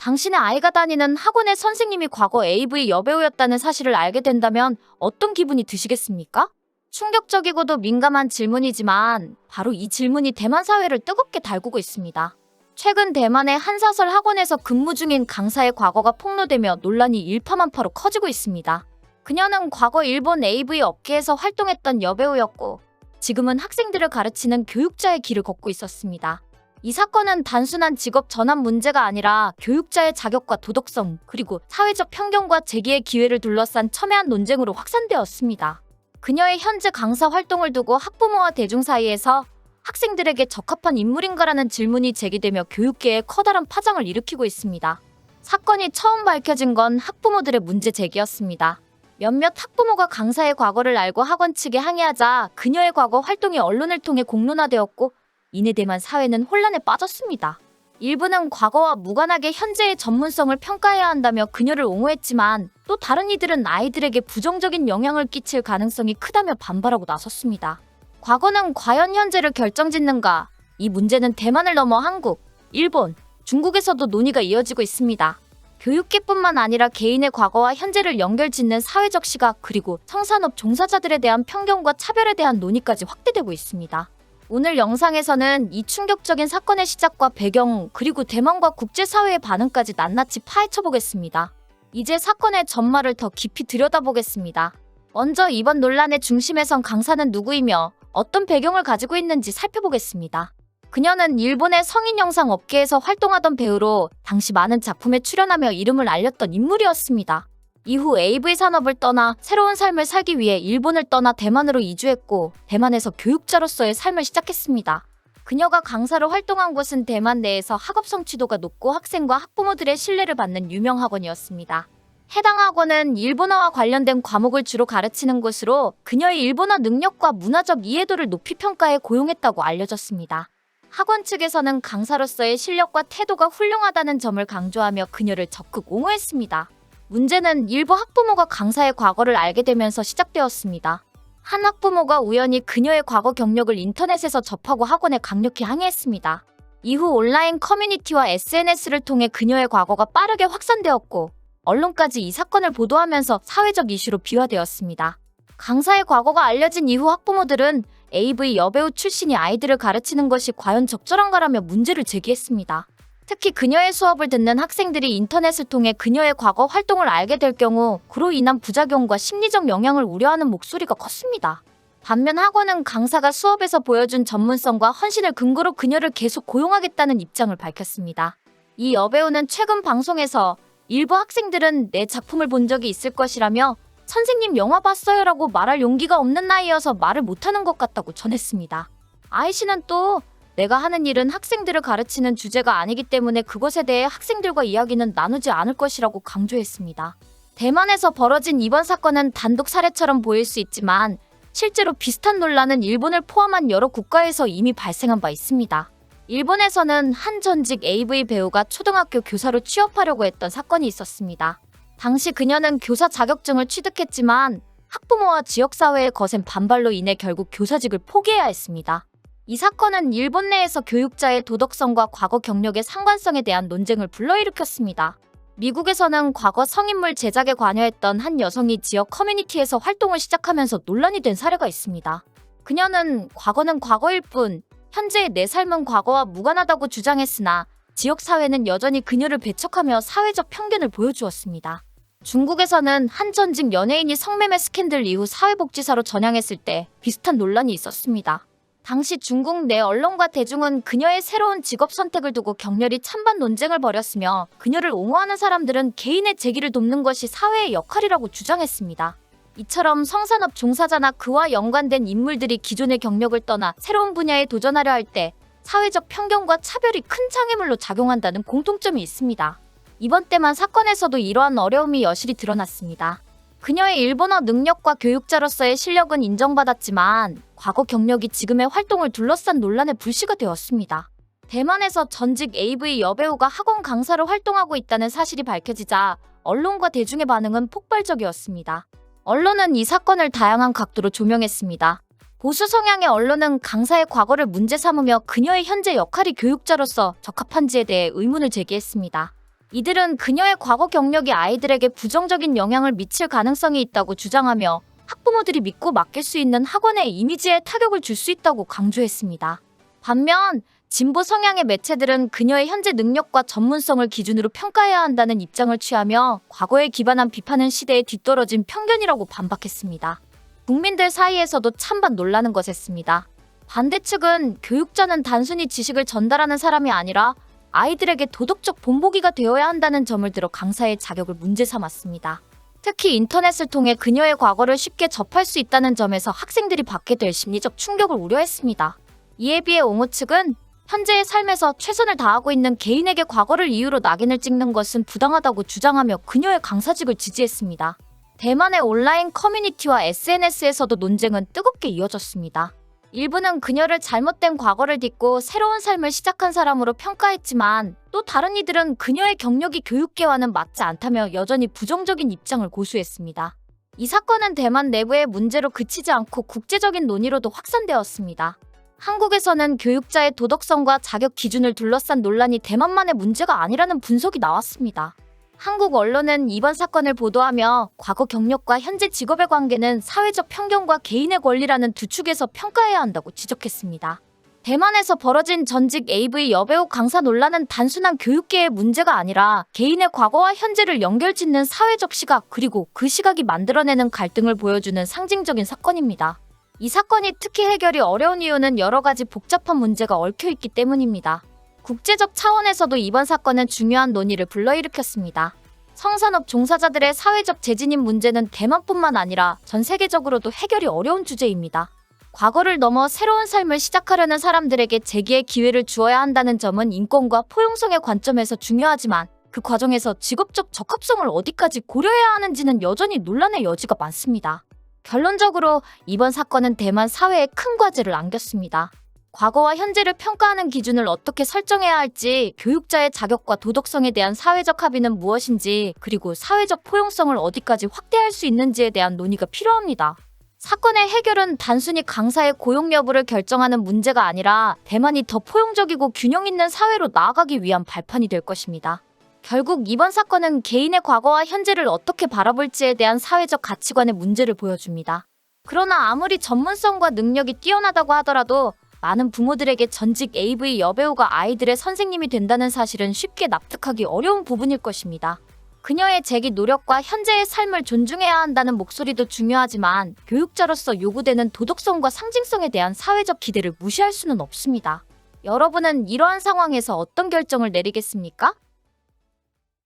당신의 아이가 다니는 학원의 선생님이 과거 AV 여배우였다는 사실을 알게 된다면 어떤 기분이 드시겠습니까? 충격적이고도 민감한 질문이지만 바로 이 질문이 대만 사회를 뜨겁게 달구고 있습니다. 최근 대만의 한사설 학원에서 근무 중인 강사의 과거가 폭로되며 논란이 일파만파로 커지고 있습니다. 그녀는 과거 일본 AV 업계에서 활동했던 여배우였고 지금은 학생들을 가르치는 교육자의 길을 걷고 있었습니다. 이 사건은 단순한 직업 전환 문제가 아니라 교육자의 자격과 도덕성 그리고 사회적 편견과 제기의 기회를 둘러싼 첨예한 논쟁으로 확산되었습니다. 그녀의 현재 강사 활동을 두고 학부모와 대중 사이에서 학생들에게 적합한 인물인가라는 질문이 제기되며 교육계에 커다란 파장을 일으키고 있습니다. 사건이 처음 밝혀진 건 학부모들의 문제 제기였습니다. 몇몇 학부모가 강사의 과거를 알고 학원 측에 항의하자 그녀의 과거 활동이 언론을 통해 공론화되었고 이내 대만 사회는 혼란에 빠졌습니다. 일부는 과거와 무관하게 현재의 전문성을 평가해야 한다며 그녀를 옹호했지만 또 다른 이들은 아이들에게 부정적인 영향을 끼칠 가능성이 크다며 반발하고 나섰습니다. 과거는 과연 현재를 결정짓는가? 이 문제는 대만을 넘어 한국, 일본, 중국에서도 논의가 이어지고 있습니다. 교육계뿐만 아니라 개인의 과거와 현재를 연결짓는 사회적 시각 그리고 성산업 종사자들에 대한 편견과 차별에 대한 논의까지 확대되고 있습니다. 오늘 영상에서는 이 충격적인 사건의 시작과 배경 그리고 대만과 국제사회의 반응까지 낱낱이 파헤쳐보겠습니다. 이제 사건의 전말을 더 깊이 들여다보겠습니다. 먼저 이번 논란의 중심에 선 강사는 누구이며 어떤 배경을 가지고 있는지 살펴보겠습니다. 그녀는 일본의 성인 영상 업계에서 활동하던 배우로 당시 많은 작품에 출연하며 이름을 알렸던 인물이었습니다. 이후 AV 산업을 떠나 새로운 삶을 살기 위해 일본을 떠나 대만으로 이주했고 대만에서 교육자로서의 삶을 시작했습니다. 그녀가 강사로 활동한 곳은 대만 내에서 학업 성취도가 높고 학생과 학부모들의 신뢰를 받는 유명 학원이었습니다. 해당 학원은 일본어와 관련된 과목을 주로 가르치는 곳으로 그녀의 일본어 능력과 문화적 이해도를 높이 평가해 고용했다고 알려졌습니다. 학원 측에서는 강사로서의 실력과 태도가 훌륭하다는 점을 강조하며 그녀를 적극 옹호했습니다. 문제는 일부 학부모가 강사의 과거를 알게 되면서 시작되었습니다. 한 학부모가 우연히 그녀의 과거 경력을 인터넷에서 접하고 학원에 강력히 항의했습니다. 이후 온라인 커뮤니티와 SNS를 통해 그녀의 과거가 빠르게 확산되었고 언론까지 이 사건을 보도하면서 사회적 이슈로 비화되었습니다. 강사의 과거가 알려진 이후 학부모들은 AV 여배우 출신이 아이들을 가르치는 것이 과연 적절한가라며 문제를 제기했습니다. 특히 그녀의 수업을 듣는 학생들이 인터넷을 통해 그녀의 과거 활동을 알게 될 경우 그로 인한 부작용과 심리적 영향을 우려하는 목소리가 컸습니다. 반면 학원은 강사가 수업에서 보여준 전문성과 헌신을 근거로 그녀를 계속 고용하겠다는 입장을 밝혔습니다. 이 여배우는 최근 방송에서 일부 학생들은 내 작품을 본 적이 있을 것이라며 선생님 영화 봤어요라고 말할 용기가 없는 나이여서 말을 못하는 것 같다고 전했습니다. 아이 씨는 또 내가 하는 일은 학생들을 가르치는 주제가 아니기 때문에 그것에 대해 학생들과 이야기는 나누지 않을 것이라고 강조했습니다. 대만에서 벌어진 이번 사건은 단독 사례처럼 보일 수 있지만 실제로 비슷한 논란은 일본을 포함한 여러 국가에서 이미 발생한 바 있습니다. 일본에서는 한 전직 AV 배우가 초등학교 교사로 취업하려고 했던 사건이 있었습니다. 당시 그녀는 교사 자격증을 취득했지만 학부모와 지역사회의 거센 반발로 인해 결국 교사직을 포기해야 했습니다. 이 사건은 일본 내에서 교육자의 도덕성과 과거 경력의 상관성에 대한 논쟁을 불러일으켰습니다. 미국에서는 과거 성인물 제작에 관여했던 한 여성이 지역 커뮤니티에서 활동을 시작하면서 논란이 된 사례가 있습니다. 그녀는 과거는 과거일 뿐 현재의 내 삶은 과거와 무관하다고 주장했으나 지역사회는 여전히 그녀를 배척하며 사회적 편견을 보여주었습니다. 중국에서는 한 전직 연예인이 성매매 스캔들 이후 사회복지사로 전향했을 때 비슷한 논란이 있었습니다. 당시 중국 내 언론과 대중은 그녀의 새로운 직업 선택을 두고 격렬히 찬반 논쟁을 벌였으며 그녀를 옹호하는 사람들은 개인의 재기를 돕는 것이 사회의 역할이라고 주장했습니다. 이처럼 성산업 종사자나 그와 연관된 인물들이 기존의 경력을 떠나 새로운 분야에 도전하려 할 때 사회적 편견과 차별이 큰 장애물로 작용한다는 공통점이 있습니다. 이번 대만 사건에서도 이러한 어려움이 여실히 드러났습니다. 그녀의 일본어 능력과 교육자로서의 실력은 인정받았지만 과거 경력이 지금의 활동을 둘러싼 논란의 불씨가 되었습니다. 대만에서 전직 AV 여배우가 학원 강사로 활동하고 있다는 사실이 밝혀지자 언론과 대중의 반응은 폭발적이었습니다. 언론은 이 사건을 다양한 각도로 조명했습니다. 보수 성향의 언론은 강사의 과거를 문제 삼으며 그녀의 현재 역할이 교육자로서 적합한지에 대해 의문을 제기했습니다. 이들은 그녀의 과거 경력이 아이들에게 부정적인 영향을 미칠 가능성이 있다고 주장하며 학부모들이 믿고 맡길 수 있는 학원의 이미지에 타격을 줄 수 있다고 강조했습니다. 반면 진보 성향의 매체들은 그녀의 현재 능력과 전문성을 기준으로 평가해야 한다는 입장을 취하며 과거에 기반한 비판은 시대에 뒤떨어진 편견이라고 반박했습니다. 국민들 사이에서도 찬반 논란은 거셌습니다. 반대 측은 교육자는 단순히 지식을 전달하는 사람이 아니라 아이들에게 도덕적 본보기가 되어야 한다는 점을 들어 강사의 자격을 문제 삼았습니다. 특히 인터넷을 통해 그녀의 과거를 쉽게 접할 수 있다는 점에서 학생들이 받게 될 심리적 충격을 우려했습니다. 이에 비해 옹호 측은 현재의 삶에서 최선을 다하고 있는 개인에게 과거를 이유로 낙인을 찍는 것은 부당하다고 주장하며 그녀의 강사직을 지지했습니다. 대만의 온라인 커뮤니티와 SNS에서도 논쟁은 뜨겁게 이어졌습니다. 일부는 그녀를 잘못된 과거를 딛고 새로운 삶을 시작한 사람으로 평가했지만 또 다른 이들은 그녀의 경력이 교육계와는 맞지 않다며 여전히 부정적인 입장을 고수했습니다. 이 사건은 대만 내부의 문제로 그치지 않고 국제적인 논의로도 확산되었습니다. 한국에서는 교육자의 도덕성과 자격 기준을 둘러싼 논란이 대만만의 문제가 아니라는 분석이 나왔습니다. 한국 언론은 이번 사건을 보도하며 과거 경력과 현재 직업의 관계는 사회적 편견과 개인의 권리라는 두 축에서 평가해야 한다고 지적했습니다. 대만에서 벌어진 전직 AV 여배우 강사 논란은 단순한 교육계의 문제가 아니라 개인의 과거와 현재를 연결짓는 사회적 시각 그리고 그 시각이 만들어내는 갈등을 보여주는 상징적인 사건입니다. 이 사건이 특히 해결이 어려운 이유는 여러 가지 복잡한 문제가 얽혀있기 때문입니다. 국제적 차원에서도 이번 사건은 중요한 논의를 불러일으켰습니다. 성산업 종사자들의 사회적 재진입 문제는 대만뿐만 아니라 전 세계적으로도 해결이 어려운 주제입니다. 과거를 넘어 새로운 삶을 시작하려는 사람들에게 재기의 기회를 주어야 한다는 점은 인권과 포용성의 관점에서 중요하지만 그 과정에서 직업적 적합성을 어디까지 고려해야 하는지는 여전히 논란의 여지가 많습니다. 결론적으로 이번 사건은 대만 사회에 큰 과제를 안겼습니다. 과거와 현재를 평가하는 기준을 어떻게 설정해야 할지, 교육자의 자격과 도덕성에 대한 사회적 합의는 무엇인지, 그리고 사회적 포용성을 어디까지 확대할 수 있는지에 대한 논의가 필요합니다. 사건의 해결은 단순히 강사의 고용 여부를 결정하는 문제가 아니라 대만이 더 포용적이고 균형 있는 사회로 나아가기 위한 발판이 될 것입니다. 결국 이번 사건은 개인의 과거와 현재를 어떻게 바라볼지에 대한 사회적 가치관의 문제를 보여줍니다. 그러나 아무리 전문성과 능력이 뛰어나다고 하더라도 많은 부모들에게 전직 AV 여배우가 아이들의 선생님이 된다는 사실은 쉽게 납득하기 어려운 부분일 것입니다. 그녀의 재기 노력과 현재의 삶을 존중해야 한다는 목소리도 중요하지만 교육자로서 요구되는 도덕성과 상징성에 대한 사회적 기대를 무시할 수는 없습니다. 여러분은 이러한 상황에서 어떤 결정을 내리겠습니까?